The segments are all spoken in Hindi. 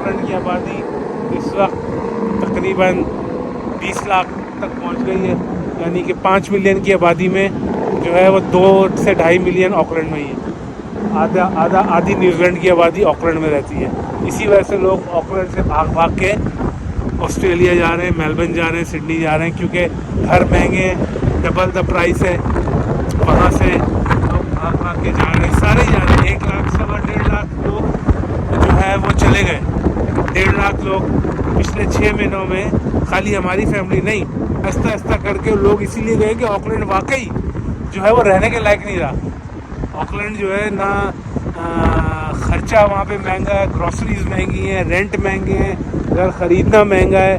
ऑकलैंड की आबादी इस वक्त तकरीबन 20 लाख तक पहुंच गई है, यानी कि 5 मिलियन की आबादी में जो है वो 2 से 2.5 मिलियन ऑकलैंड में ही है। आधी न्यूजीलैंड की आबादी ऑकलैंड में रहती है। इसी वजह से लोग ऑकलैंड से भाग भाग के ऑस्ट्रेलिया जा रहे हैं, मेलबर्न जा रहे हैं, सिडनी जा रहे हैं, क्योंकि घर महंगे हैं, डबल द प्राइस है। वहाँ से लोग भाग भाग के जा रहे हैं, सारे जा रहे हैं। 1 लाख, 1.5 लाख लोग जो है वो चले गए। 1.5 लाख लोग पिछले 6 महीनों में, खाली हमारी फैमिली नहीं, आस्ता आस्ता करके लोग इसीलिए गए कि ऑकलैंड वाकई जो है वो रहने के लायक नहीं रहा। ऑकलैंड जो है ना, ख़र्चा वहाँ पे महंगा है, ग्रॉसरीज महंगी हैं, रेंट महंगे हैं, घर ख़रीदना महंगा है।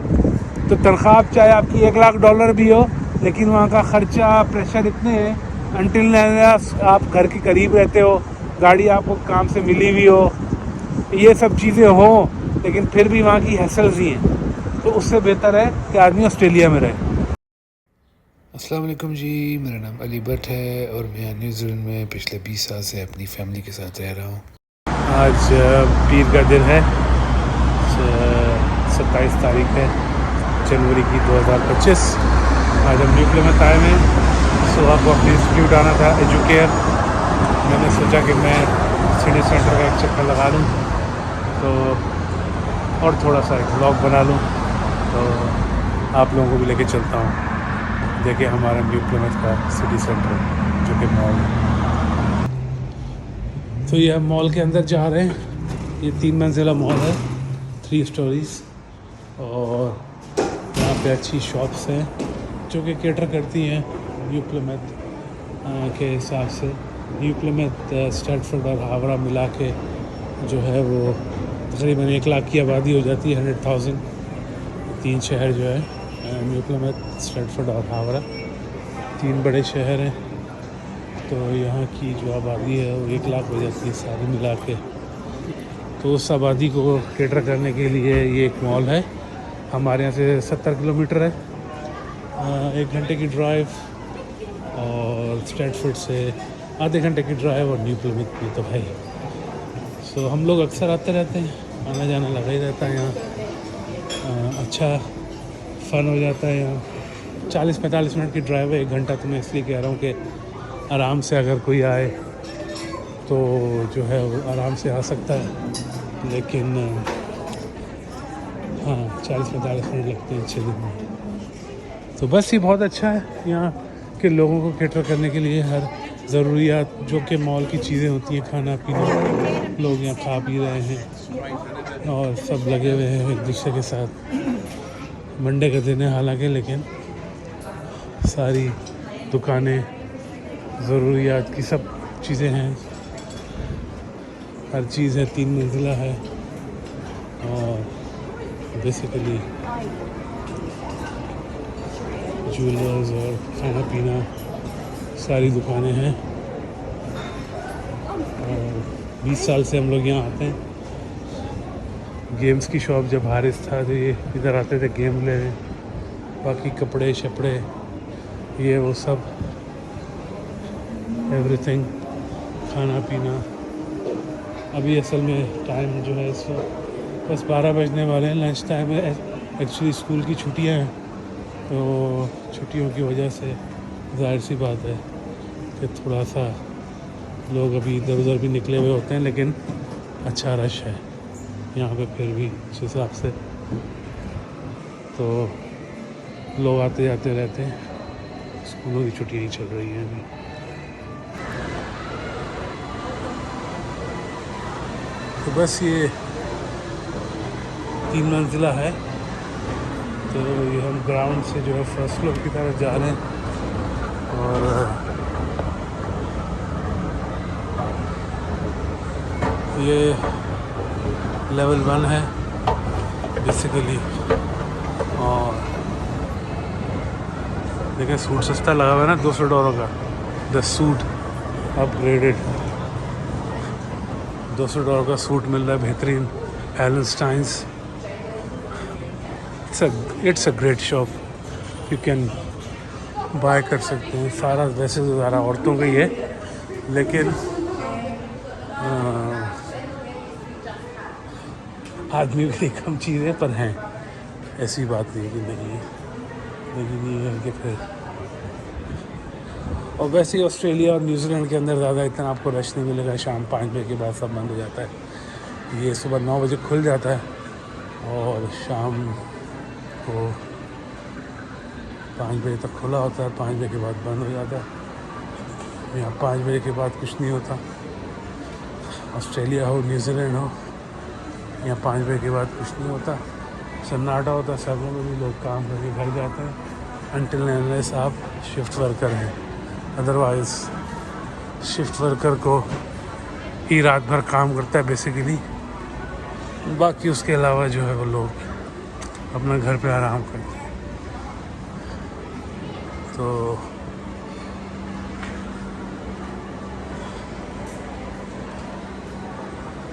तो तनख्वाह चाहे आपकी $1 लाख भी हो, लेकिन वहाँ का ख़र्चा, प्रेशर इतने हैं। अनटिल आप घर के करीब रहते हो, गाड़ी आपको काम से मिली हुई हो, ये सब चीज़ें हों, लेकिन फिर भी वहाँ की हैसल्स ही हैं। तो उससे बेहतर है कि आदमी ऑस्ट्रेलिया में रहे। अस्सलाम वालेकुम जी, मेरा नाम अली भट्ट है और मैं न्यूजीलैंड में पिछले 20 साल से अपनी फैमिली के साथ रह रहा हूँ। आज पीर का दिन है, 27 तारीख है जनवरी की 2025। आज हम न्यू प्लेमथ आए हैं। सुबह को अपने इंस्टीट्यूट आना था, एजुकेयर। मैंने सोचा कि मैं सिटी सेंटर का एक चक्कर लगा लूँ तो और थोड़ा सा एक व्लॉग बना लूँ, तो आप लोगों को भी लेके चलता हूँ। देखिए हमारा न्यू प्लेमथ का सिटी सेंटर जो कि मॉल है। तो ये हम मॉल के अंदर जा रहे हैं। ये 3 मंजिला मॉल है, 3 स्टोरीज़, और यहाँ पे अच्छी शॉप्स हैं जो कि कैटर करती हैं न्यू प्लेमथ के हिसाब से। न्यू प्लेमथ, स्ट्रैटफोर्ड और हावड़ा मिला के जो है वो तकरीबन 1 लाख की आबादी हो जाती है, 100,000। 3 शहर जो है, न्यू प्लेमथ, स्ट्रैटफोर्ड और हावड़ा, 3 बड़े शहर हैं। तो यहाँ की जो आबादी है वो 1 लाख हो जाती है सारी मिला के। तो उस आबादी को कैटर करने के लिए ये एक मॉल है। हमारे यहाँ से 70 किलोमीटर है, 1 घंटे की ड्राइव, और स्ट्रैटफोर्ड से आधे घंटे की ड्राइव, और न्यू प्लेमथ में तो है ही। सो हम लोग अक्सर आते रहते हैं, आना जाना लगा ही रहता है यहाँ। अच्छा फ़न हो जाता है यहाँ। 40-45 मिनट की ड्राइव है, 1 घंटा। तो मैं इसलिए कह रहा हूँ कि आराम से अगर कोई आए तो जो है वो आराम से आ सकता है, लेकिन हाँ 40-45 मिनट लगते हैं 6 दिन में। तो बस ये बहुत अच्छा है यहाँ के लोगों को कैटर करने के लिए। हर ज़रूरियात जो कि मॉल की चीज़ें होती हैं, खाना पीना, लोग यहाँ खा पी रहे हैं और सब लगे हुए हैं एक दूसरे के साथ। मंडे का दिन है हालांकि, लेकिन सारी दुकानें, ज़रूरियात की सब चीज़ें हैं, हर चीज़ है। 3 मंजिला है और बेसिकली ज्वेलर्स और खाना पीना सारी दुकानें हैं। और 20 साल से हम लोग यहाँ आते हैं। गेम्स की शॉप जब हारिस था तो ये इधर आते थे गेम लेने, बाकी कपड़े शपड़े ये वो सब, एवरीथिंग, खाना पीना। अभी असल में टाइम जो है इस वक्त बस 12 बजने वाले हैं, लंच टाइम है। एक्चुअली स्कूल की छुट्टियां हैं, तो छुट्टियों की वजह से जाहिर सी बात है कि थोड़ा सा लोग अभी इधर उधर भी निकले हुए होते हैं, लेकिन अच्छा रश है यहाँ पे फिर भी उस हिसाब से। तो लोग आते जाते रहते हैं, स्कूलों की छुट्टियाँ ही चल रही हैं अभी। तो बस ये 3 मंजिला है। तो ये हम ग्राउंड से जो है फर्स्ट फ्लोर की तरफ जा रहे हैं, और ये लेवल 1 है बेसिकली। और देखिए सूट सस्ता लगा हुआ है ना, $200 का। द सूट अपग्रेडेड, $200 का सूट मिल रहा है, बेहतरीन। एलनस्टाइन्स, it's a great shop, you can buy कर सकते हैं। सारा वैसे तो सारा औरतों का ही है, लेकिन आदमी के लिए कम चीज़ें पर हैं, ऐसी बात नहीं कि नहीं है, लेकिन ये है कि फिर और वैसे ही ऑस्ट्रेलिया और न्यूजीलैंड के अंदर ज़्यादा इतना आपको रश नहीं मिलेगा। शाम 5 बजे के बाद सब बंद हो जाता है। ये सुबह 9 बजे खुल जाता है और शाम को 5 बजे तक खुला होता है, 5 बजे के बाद बंद हो जाता है। यहाँ 5 बजे के बाद कुछ नहीं होता। ऑस्ट्रेलिया हो न्यूजीलैंड हो, यहाँ 5 बजे के बाद कुछ नहीं होता, सन्नाटा होता है। शहरों में भी लोग काम करके घर जाते हैं अनटिल अनलेस आप शिफ्ट वर्कर हैं। अदरवाइज़ शिफ्ट वर्कर को ही रात भर काम करता है बेसिकली। बाकी उसके अलावा जो है वो लोग अपना घर पे आराम करते हैं। तो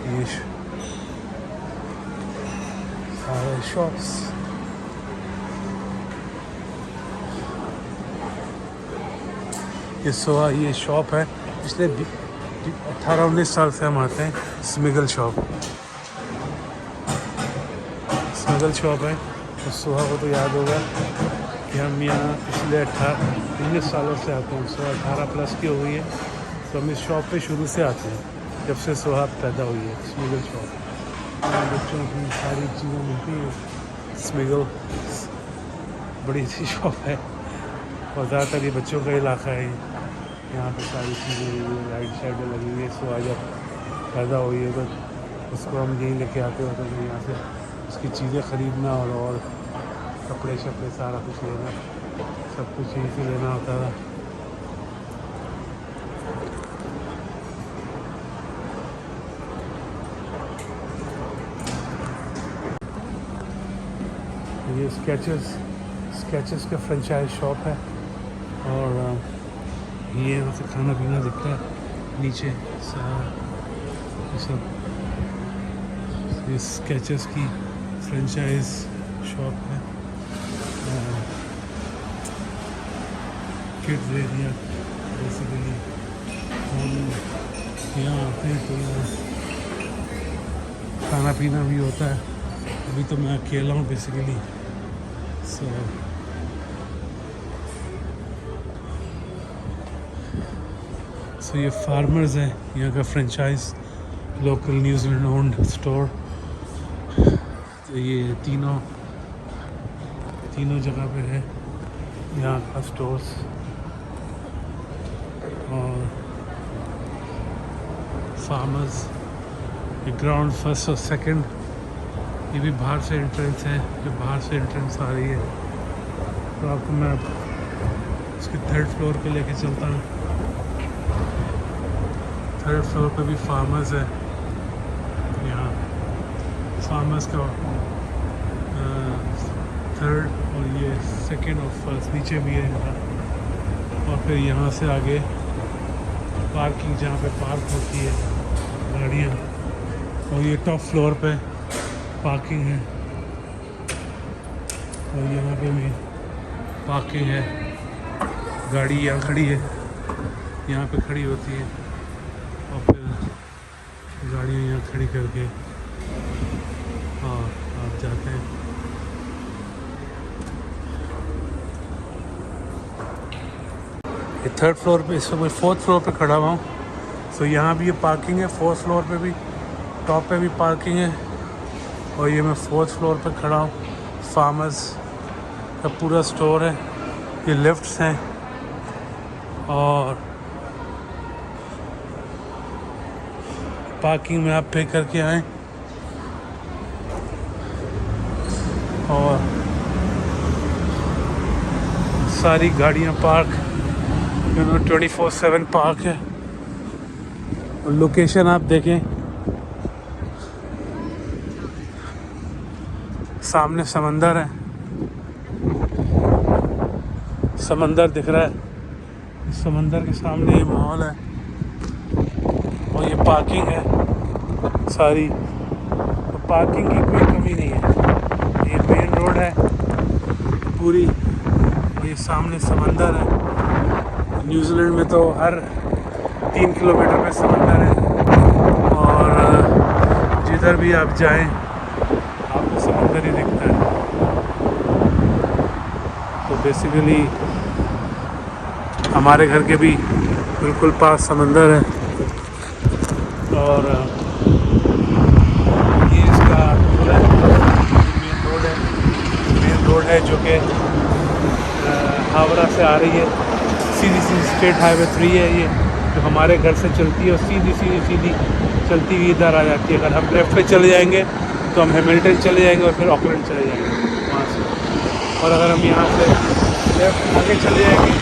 ये सारे शॉप्स ये शॉप है। पिछले 18-19 साल से हम आते हैं। स्मिगल शॉप है। तो सुहा को तो याद होगा कि हम यहाँ पिछले 18-19 सालों से आते हैं। सुहा 18 प्लस की हो गई है, तो हम इस शॉप पे शुरू से आते हैं जब से सुहा पैदा हुई है। स्मिगल शॉप बच्चों की सारी चीज़ें मिलती हैं। स्मिगल बड़ी अच्छी शॉप है और ज़्यादातर ये बच्चों का इलाका है। यहाँ पे सारी चीज़ें लाइट शाइटें लगी हुई है। सुहा जब पैदा हुई है तो उसको हम यहीं लेके आते होते हैं। यहाँ से उसकी चीज़ें ख़रीदना और कपड़े शपड़े सारा कुछ लेना, सब कुछ यहीं से लेना होता था। ये स्केचेस का फ्रेंचाइज शॉप है और ये यहाँ से खाना पीना दिख रहा है नीचे सब। ये स्केचेस की फ्रेंचाइज शॉप है। किड्स एरिया बेसिकली हम यहाँ आते हैं तो यहाँ खाना पीना भी होता है। अभी तो मैं अकेला हूँ बेसिकली। सो ये फार्मर्स है, यहाँ का franchise local New Zealand owned store. तो ये तीनों जगह पे है यहाँ का स्टोर्स। और फार्मर्स ये ग्राउंड फर्स्ट और सेकंड, ये भी बाहर से एंट्रेंस है। जो बाहर से एंट्रेंस आ रही है तो आपको मैं उसके 3rd फ्लोर पे लेके चलता हूँ। 3rd फ्लोर पे भी फार्मर्स है। यहाँ फार्मर्स का 3rd और ये 2nd और 1st नीचे भी है इनका। और फिर यहाँ से आगे पार्किंग, जहाँ पे पार्क होती है गाड़ियाँ, और ये टॉप फ्लोर पे पार्किंग है। और यहाँ पे भी पार्किंग है, गाड़ी यहाँ खड़ी है, यहाँ पे खड़ी होती है और फिर गाड़ियाँ यहाँ खड़ी करके और आप जाते हैं। ये 3rd फ्लोर पे, इस समय 4th फ्लोर पे खड़ा हुआ हूँ। सो यहाँ भी ये पार्किंग है। 4th फ्लोर पे भी, टॉप पे भी पार्किंग है। और ये मैं 4th फ्लोर पे खड़ा हूँ। फार्मर्स का पूरा स्टोर है। ये लिफ्ट्स हैं और पार्किंग में आप पे करके आएँ और सारी गाड़ियाँ पार्क 24/7 पार्क है। और लोकेशन आप देखें, सामने समंदर है, समंदर दिख रहा है। समंदर के सामने ये मॉल है और ये पार्किंग है सारी। तो पार्किंग की कोई कमी नहीं है। ये मेन रोड है पूरी, ये सामने समंदर है। न्यूजीलैंड में तो हर 3 किलोमीटर पे समंदर है और जिधर भी आप जाएं उधर ही दिखता है। तो बेसिकली हमारे घर के भी बिल्कुल पास समंदर है और ये इसका मेन रोड है जो कि हावड़ा से आ रही है। सीधी स्टेट हाईवे 3 है ये, जो हमारे घर से चलती है और सीधी चलती हुई इधर आ जाती है। अगर हम लेफ्ट पे चले जाएंगे तो हम हैमिल्टन चले जाएंगे और फिर ऑकलैंड चले जाएंगे वहाँ से। और अगर हम यहाँ से लेफ्ट आगे चले जाएंगे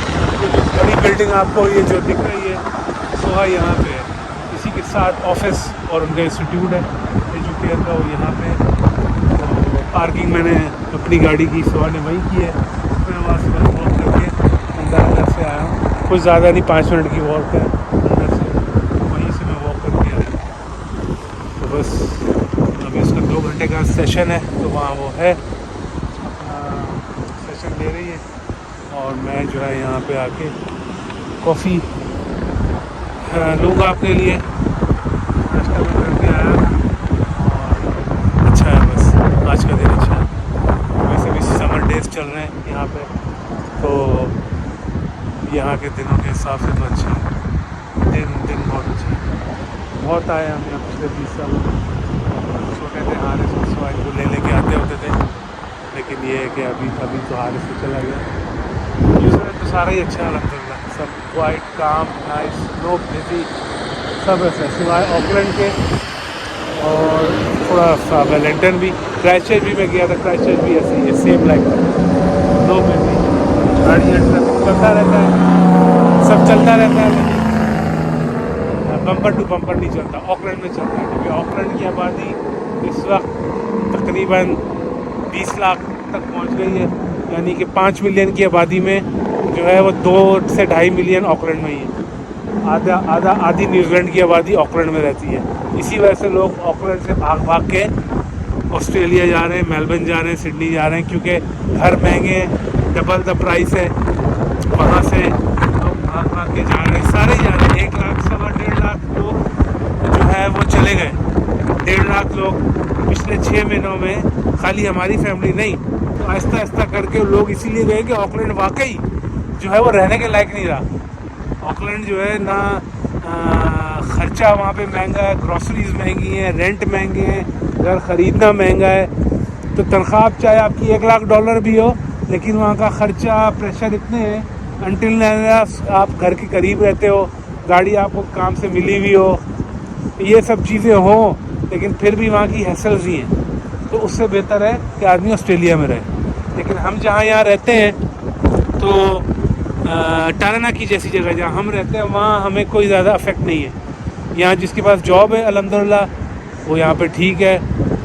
तो जो बड़ी बिल्डिंग आपको ये जो दिख रही है सोहा यहाँ पे है। इसी के साथ ऑफिस और उनका इंस्टीट्यूट है एजुकेयर का, वो यहाँ पे। तो पार्किंग मैंने अपनी गाड़ी की सोहा ने वहीं की है। मैं वहाँ से बस वॉक करके अंदर से आया हूँ। कुछ ज़्यादा नहीं, 5 मिनट की वॉक है अंदर से, वहीं से मैं वॉक करके आया। तो बस अभी उसका 2 घंटे का सेशन है, तो वहाँ वो है सेशन दे रही है और मैं जो है यहाँ पे आके कॉफ़ी लूँगा अपने लिए। नाश्ता मैं करके आया और अच्छा है, बस आज का दिन अच्छा है। वैसे भी समर डेज चल रहे हैं यहाँ पे, तो यहाँ के दिनों के हिसाब से तो अच्छा है। दिन बहुत अच्छा है। बहुत आए हम यहाँ पिछले 20 सालों में। छोटे थे हारिस उसवाइज को लेके आते होते थे, लेकिन ये है कि अभी तो हारिस से चला गया। न्यूज़ीलैंड तो सारा ही अच्छा है अल्हम्दुलिल्लाह, सब वाइट काम नाइस, नो बिजी, सब ऐसा सिवाय ऑकलैंड के और थोड़ा सा वेलिंगटन भी। क्राइस्टचर्च भी मैं गया था, क्राइस्टचर्च भी ऐसे ही है, सेम लाइक नो बिजी, गाड़ी चलता रहता है, सब चलता रहता है, लेकिन बम्पर टू बम्पर नहीं चलता। ऑकलैंड में चलता है क्योंकि ऑकलैंड की आबादी इस वक्त तकरीबन 20 लाख तक पहुंच गई है, यानी कि 5 मिलियन की आबादी में जो है वो 2 से 2.5 मिलियन ऑकलैंड में ही है। आधी न्यूजीलैंड की आबादी ऑकलैंड में रहती है। इसी वजह से लोग ऑकलैंड से भाग के ऑस्ट्रेलिया जा रहे हैं, मेलबर्न जा रहे हैं, सिडनी जा रहे हैं, क्योंकि घर महंगे हैं, डबल द प्राइस है। वहाँ से लोग भाग के जा रहे हैं, सारे जा रहे हैं। 1 लाख, 1.5 लाख लोग जो है वो चले गए। 1.5 लाख लोग पिछले 6 महीनों में, खाली हमारी फैमिली नहीं, तो आहिस्ता आहिस्ता करके लोग इसीलिए गए कि ऑकलैंड वाकई जो है वो रहने के लायक नहीं रहा। ऑकलैंड जो है ना ख़र्चा वहाँ पे महंगा है, ग्रॉसरीज महंगी हैं, रेंट महंगे हैं, घर ख़रीदना महंगा है। तो तनख्वाह चाहे आपकी $1 लाख भी हो, लेकिन वहाँ का ख़र्चा प्रेशर इतने हैं, अनटिल आप घर के करीब रहते हो, गाड़ी आपको काम से मिली हुई हो, ये सब चीज़ें हों, लेकिन फिर भी वहाँ की हैसल्स ही हैं। तो उससे बेहतर है कि आदमी ऑस्ट्रेलिया में रहे। लेकिन हम जहाँ यहाँ रहते हैं, तो टाराना की जैसी जगह जहाँ हम रहते हैं, वहाँ हमें कोई ज़्यादा अफेक्ट नहीं है। यहाँ जिसके पास जॉब है अल्हम्दुलिल्लाह वो यहाँ पे ठीक है।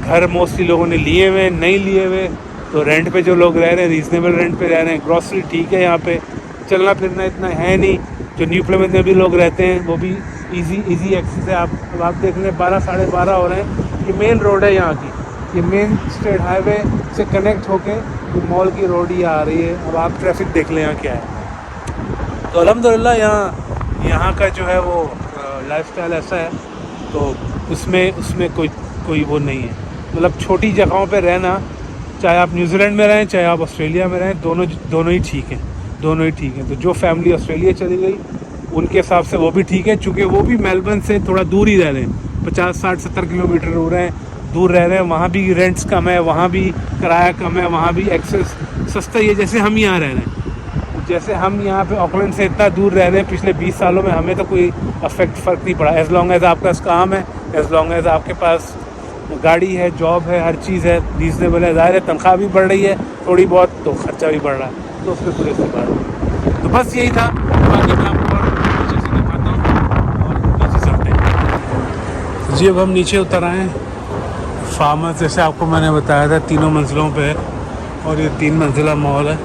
घर मोस्टली लोगों ने लिए हुए, नहीं लिए हुए, तो रेंट पे जो लोग रह रहे हैं रीज़नेबल रेंट पे रह रहे हैं। ग्रॉसरी ठीक है, यहाँ पे चलना फिरना इतना है नहीं। जो न्यू प्लेमेंट में भी लोग रहते हैं वो भी इजी एक्सेस है। आप देख लें 12 साढ़े 12 हो रहे हैं। ये मेन रोड है यहाँ की, ये मेन स्टेट हाईवे से कनेक्ट होके ये मॉल की रोड ही आ रही है। अब आप ट्रैफिक देख लें यहाँ क्या है। तो अल्हम्दुलिल्लाह यहाँ का जो है वो लाइफस्टाइल ऐसा है, तो उसमें कोई वो नहीं है। मतलब छोटी जगहों पे रहना, चाहे आप न्यूजीलैंड में रहें चाहे आप ऑस्ट्रेलिया में रहें, दोनों ही ठीक हैं, दोनों ही ठीक हैं। तो जो फैमिली ऑस्ट्रेलिया चली गई उनके हिसाब से वो भी ठीक है, चूँकि वो भी मेलबर्न से थोड़ा दूर ही रह रहे हैं, 50, 60, 70 किलोमीटर दूर रह रहे हैं। वहाँ भी रेंट्स कम है, वहाँ भी किराया कम है, वहाँ भी एक्सेस सस्ता ही है, जैसे हम यहाँ रह रहे हैं। जैसे हम यहाँ पे ऑकलैंड से इतना दूर रह रहे हैं, पिछले 20 सालों में हमें तो कोई फ़र्क नहीं पड़ा। एज़ लॉन्ग एज़ आपका काम है, एज़ लॉन्ग एज़ आपके पास गाड़ी है, जॉब है, हर चीज़ है, रीज़नेबल है। ज़ाहिर है तनख्वाह भी बढ़ रही है थोड़ी बहुत, तो ख़र्चा भी बढ़ रहा है, तो उसमें पूरे से बढ़। तो बस यही था, बाकी मैं आपको नीचे से दिखाता हूँ और नीचे चलते हैं। जी अब हम नीचे उतर आए हैं। फार्म हाउस जैसे आपको मैंने बताया था 3 मंजिलों पे है और ये 3 मंजिला मॉल है।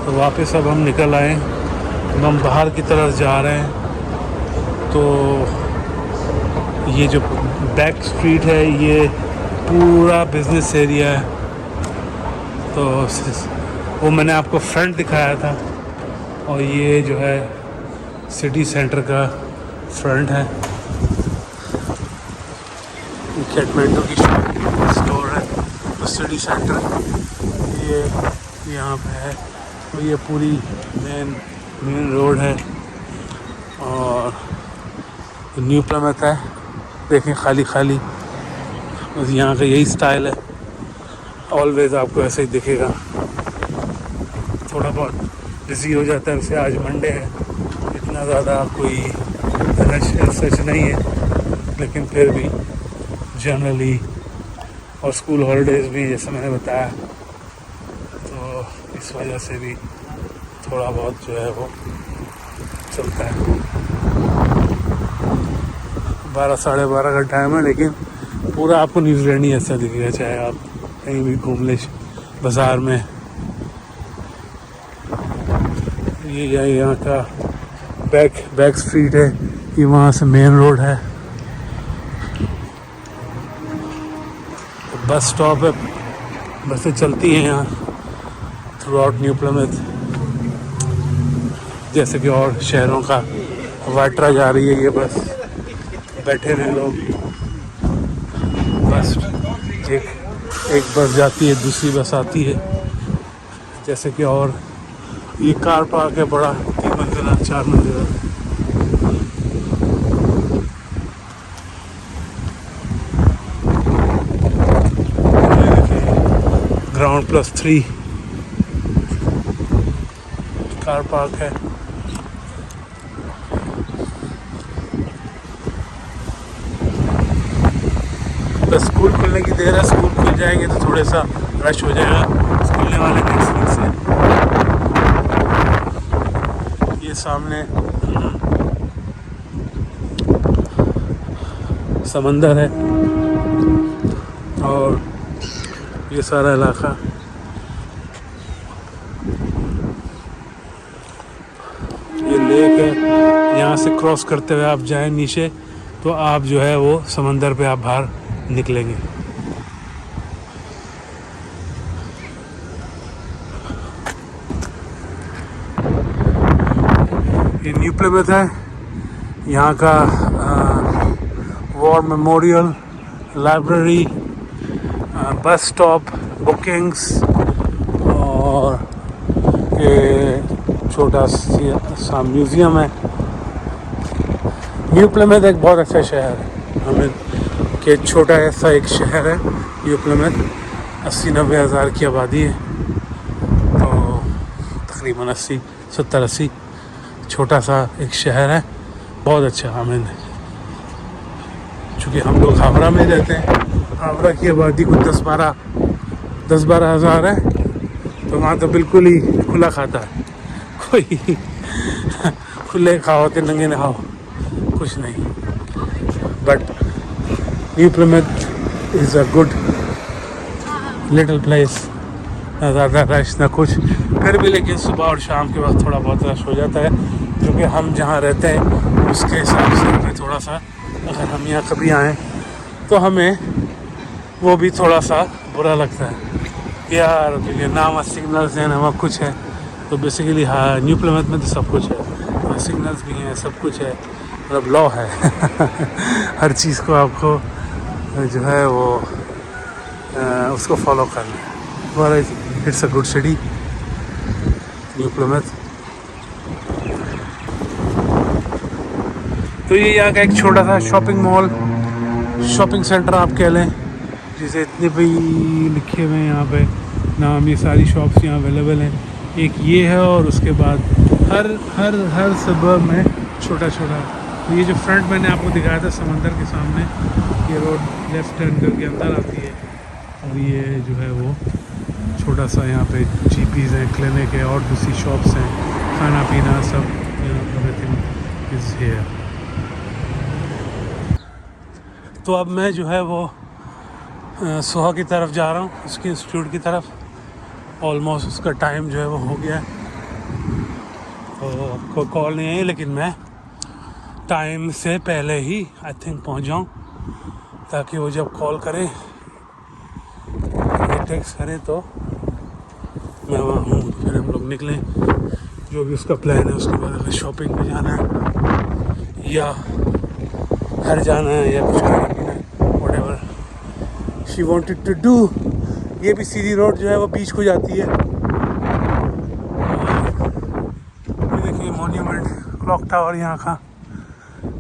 तो वापस अब हम निकल आए, हम बाहर की तरफ जा रहे हैं। तो ये जो बैक स्ट्रीट है ये पूरा बिजनेस एरिया है। तो वो मैंने आपको फ्रंट दिखाया था और ये जो है सिटी सेंटर का फ्रंट है। कैटमेंटो की स्टोर है, सिटी सेंटर ये यहाँ पे है। तो ये पूरी मेन रोड है और न्यू प्लमथ है। देखें खाली खाली, बस यहाँ का यही स्टाइल है। ऑलवेज आपको ऐसे ही दिखेगा। थोड़ा बहुत बिजी हो जाता है, वैसे आज मंडे है, इतना ज़्यादा कोई रश सच नहीं है, लेकिन फिर भी जनरली, और स्कूल हॉलीडेज़ भी जैसे मैंने बताया, तो इस वजह से भी थोड़ा बहुत जो है वो चलता है। 12 साढ़े 12 का टाइम है, लेकिन पूरा आपको न्यूजीलैंड ही ऐसा दिखेगा, चाहे आप कहीं भी घूम ले बाज़ार में। ये यहाँ का बैक स्ट्रीट है, ये वहाँ से मेन रोड है। तो बस स्टॉप है, बसें चलती हैं यहाँ थ्रू आउट न्यू प्लमथ, जैसे कि और शहरों का। वाट्रा जा रही है ये बस, बैठे रहे लोग। बस एक बस जाती है, दूसरी बस आती है, जैसे कि। और ये कार पार्क है बड़ा, 3 मंजिला 4 मंजिला। ग्राउंड +3 कार पार्क है। बस स्कूल खुलने की देर है, स्कूल खुल जाएंगे तो थोड़ा सा रश हो जाएगा। खुलने वाले नेक्स्ट वीक से। ये सामने समंदर है और ये सारा इलाका। ये लेक है, यहाँ से क्रॉस करते हुए आप जाएं नीचे तो आप जो है वो समंदर पे आप बाहर निकलेंगे। ये न्यू प्लमथ है, यहाँ का war memorial, library, bus stop, bookings और ये छोटा सा म्यूज़ियम है। न्यू प्लमथ एक बहुत अच्छा शहर है, हमें कि छोटा ऐसा एक शहर है न्यू प्लमथ। 80-90 हज़ार की आबादी है, तो तकरीबन 70-80 छोटा सा एक शहर है, बहुत अच्छा। हमें चूँकि हम लोग हावड़ा में रहते हैं, हावड़ा की आबादी कुछ 10-12 हज़ार है, तो वहाँ तो बिल्कुल ही खुला खाता है, कोई खुले खाओ तो नंगे नहाओ, कुछ नहीं। But New Plymouth is a good little place, ना ज़्यादा रश ना कुछ, फिर भी लेकिन सुबह और शाम के वक्त थोड़ा बहुत रश हो जाता है, क्योंकि हम जहाँ रहते हैं उसके हिसाब से हमें थोड़ा सा, अगर हम यहाँ कभी आएँ तो हमें वो भी थोड़ा सा बुरा लगता है यार, क्योंकि ना सिग्नल्स हैं ना कुछ है। तो बेसिकली हाँ, न्यू प्लमथ में तो सब कुछ है, सिग्नल्स भी हैं, सब कुछ है, मतलब लॉ है हर चीज़ को आपको जो है वो उसको फॉलो करना है। It's a good city New Plymouth. तो ये यहाँ का एक छोटा सा शॉपिंग मॉल, शॉपिंग सेंटर आप कह लें, जिसे इतने भी लिखे हुए हैं यहाँ पे नाम। ये सारी शॉप्स यहाँ अवेलेबल हैं। एक ये है और उसके बाद हर सबर्ब में छोटा छोटा। तो ये जो फ्रंट मैंने आपको दिखाया था समंदर के सामने, ये रोड लेफ्ट टर्न करके अंदर आती है, और ये जो है वो छोटा सा यहाँ पे जीपीज़ हैं, क्लिनिक है और दूसरी शॉप्स हैं, खाना पीना सब, एवरीथिंग इज़ हियर। तो अब मैं जो है वो सोहा की तरफ जा रहा हूँ, उसके इंस्टीट्यूट की तरफ। ऑलमोस्ट उसका टाइम जो है वो हो गया है, तो कोई कॉल नहीं है, लेकिन मैं टाइम से पहले ही आई थिंक पहुँच जाऊँ, ताकि वो जब कॉल करें, टेक्स्ट करें, तो मैं वहाँ हूँ, फिर हम लोग निकलें, जो भी उसका प्लान है। उसके बाद अगर शॉपिंग में जाना है या घर जाना है या कुछ खाना पीना है, whatever she wanted to do, ये भी सीधी रोड जो है वो बीच को जाती है। ये देखिए मॉन्यूमेंट क्लॉक टावर यहाँ का,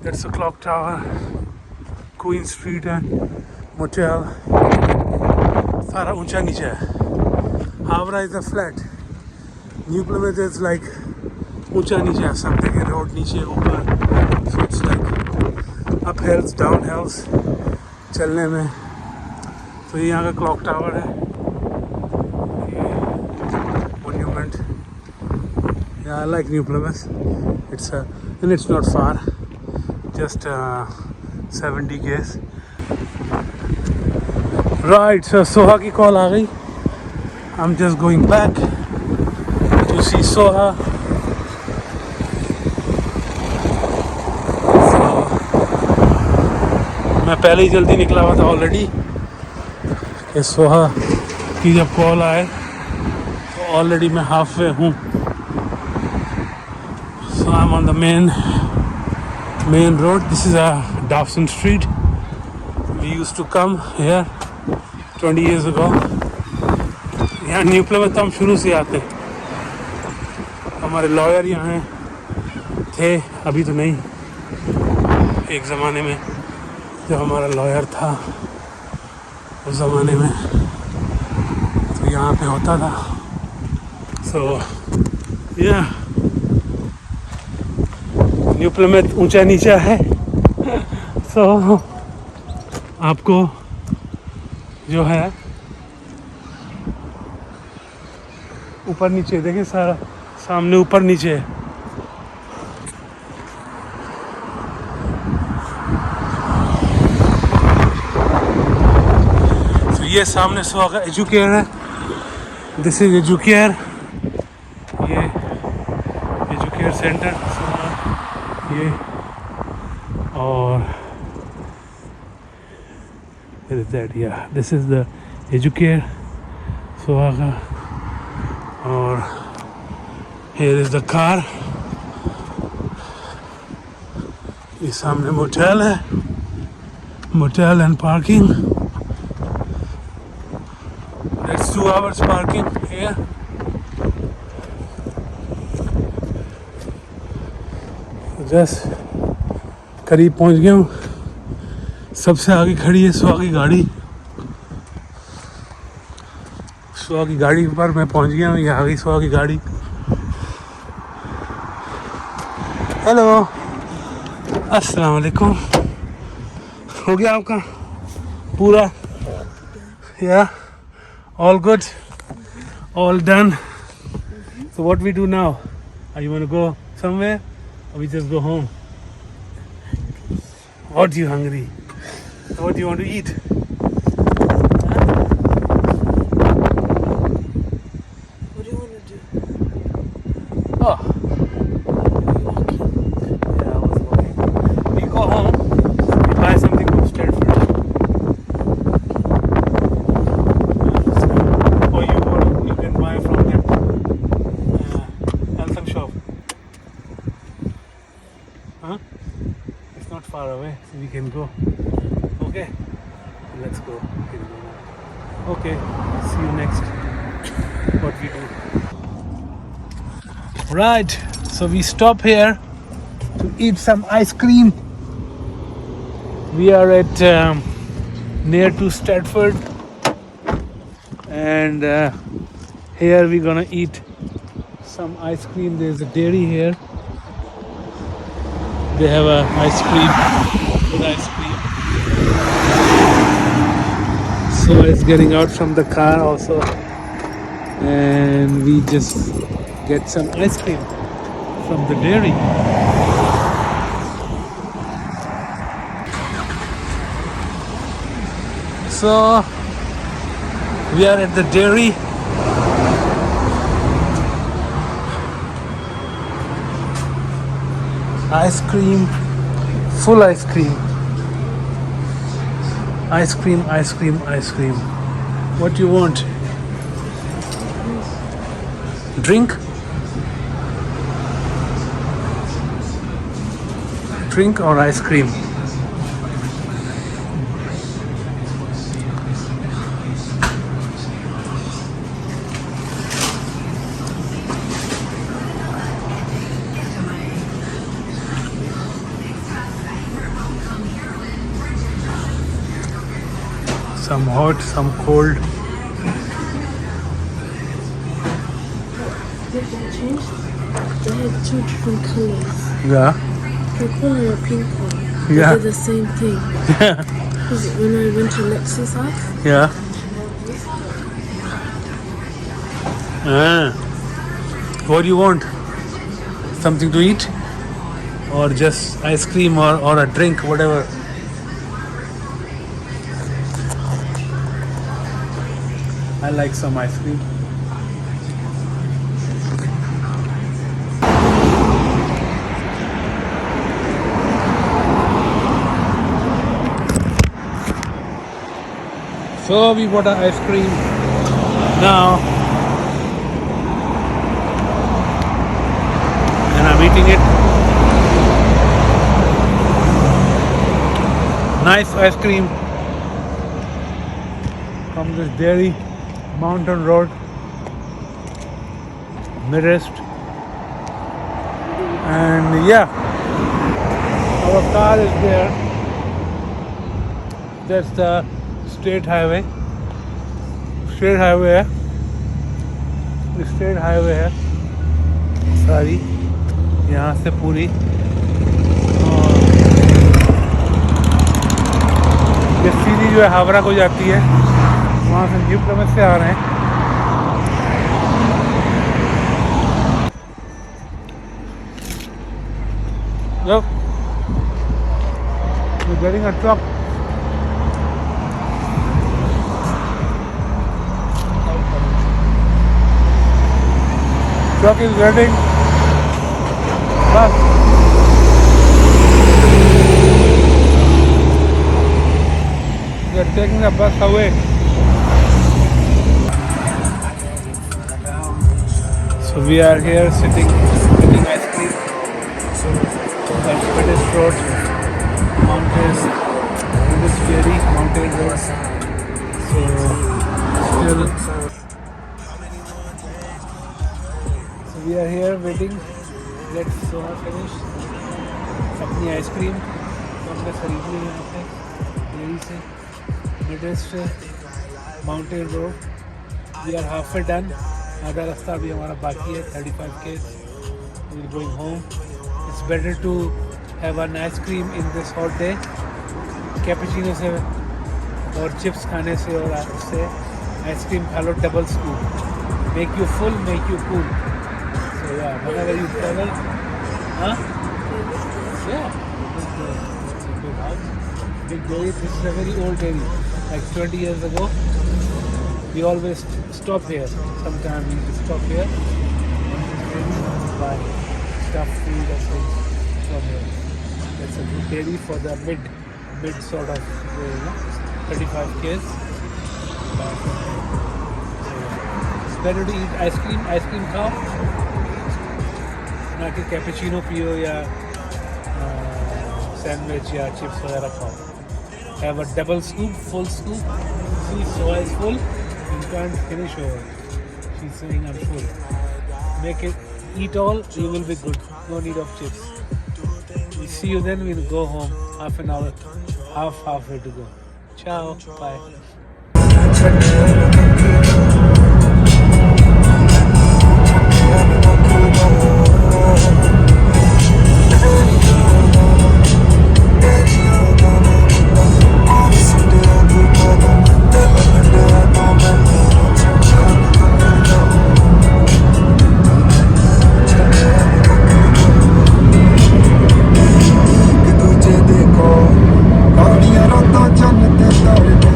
that's a clock tower. Queen Street है, मोटेल, सारा ऊंचा नीचे है। Howrah is a flat, New Plymouth is like ऊंचा नीचे है, सब जगह रोड नीचे ऊपर, so it's like up hills down hills चलने में। तो ये यहाँ का क्लॉक टावर है, monument. Yeah, I like New Plymouth. And it's not far, just 70 km. Right, so Soha की call आ गई. I'm just going back to see Soha. So, मैं पहले ही जल्दी निकला हुआ था ऑलरेडी कि सोहा की जब कॉल आए तो ऑलरेडी मैं हाफ वे हूँ। So I'm on the main road. This is a Dawson Street. We used to come here 20 years ago. यहाँ न्यू प्लेमेथ हम शुरू से आते हैं। हमारे लॉयर यहाँ थे, अभी तो नहीं, एक ज़माने में जब हमारा लॉयर था उस ज़माने में तो यहाँ पे होता था। सो या न्यू प्लेमेथ ऊंचा नीचा है। सो आपको जो है ऊपर नीचे देखिए, सारा सामने ऊपर नीचे है। तो ये सामने सोहा का एजुकेयर है, दिस इज एजुकेयर, ये एजुकेयर सेंटर ये, और this is the educare Soha का, और here is the car. ये सामने मोटेल है, motel and parking, that's 2 hours parking here. Just करीब पहुंच गया हूँ। सबसे आगे खड़ी है सोहा की गाड़ी, सोहा की गाड़ी पर मैं पहुंच गया हूँ। ये आ गई सोहा की गाड़ी। हेलो, अस्सलाम वालेकुम। हो गया आपका पूरा? या all good, all done. So what we do now? Are you want to go somewhere or we just go home? What you hungry? What do you want to eat? What do you want to do? Oh. Yeah, I was walking. We go home, we buy something from Stratford. Or you can buy from that Eltham shop. Huh? It's not far away, so we can go. Okay? Let's go. Okay, see you next. What we do. Right, so we stop here to eat some ice cream. We are at near to Stratford, and here we're gonna eat some ice cream. There's a dairy here. They have a ice cream, good ice cream. So it's getting out from the car also, and we just get some ice cream from the dairy. So we are at the dairy. Ice cream, full ice cream. Ice cream, ice cream, ice cream. What do you want? Drink? Drink or ice cream? Some hot, some cold. Did they change? They had two different colors. Yeah. Purple and a pink one. Yeah. They did the same thing. Because when I went to Lexi's house, Yeah. What do you want? Something to eat? Or just ice cream or a drink, whatever? I like some ice cream. So we bought an ice cream now, and I'm eating it. Nice ice cream from this dairy, Mountain Road, Midwest. And yeah, our car is there. That's the state highway. State highway है, स्टेट हाईवे है सारी, यहाँ से पूरी। और ये सीधी जो है हावड़ा को जाती है, वहाँ से न्यू प्लेमेंट से आ रहे हैं। Look, we're getting a truck. Truck is getting bus. We are taking the bus away. So we are here sitting, eating ice cream. At British Road, Mountains, British Ferry, Mountain Road. So still. We are here waiting. Let Sona finish अपनी आइसक्रीम तो हमने खरीद ली यहाँ पे डेयरी से, मिडवेस्ट से, mountain road. We are half way done, आधा रास्ता अभी हमारा बाकी है। 35 km we are going home. It's better to have an ice cream in this hot day. Cappuccino से और चिप्स खाने से और उससे आइसक्रीम खा लो double scoop. Make you full, make you cool. Yeah, whenever you travel, huh? Yeah, it's a big house, big dairy. This is a very old dairy. Like 20 years ago, we always stop here. Sometimes we stop here and buy stuff, food, or things from here. That's a good dairy for the mid sort of, 35 kgs. It's better to eat ice cream खाओ, ना कि कैपेचिनो पियो या सैंडविच या चिप्स वगैरह खाओ। Have a double scoop, full scoop. See, soy is full. You can't finish over. She's saying I'm full. Make it, eat all, you will be good. No need of chips. We see you then, we'll go home. Half an hour, halfway to go. Ciao, bye. ਦੂਜੇ ਦੇਖੋ ਕੌੜੀਆਂ ਰਾਤਾਂ ਚੰਨ ਤੇ ਤਾਰੇ ਨੇ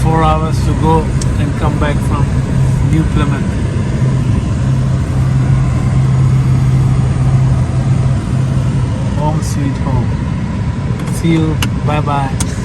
4 hours to go and come back from New Plymouth. Home sweet home. See you. Bye bye.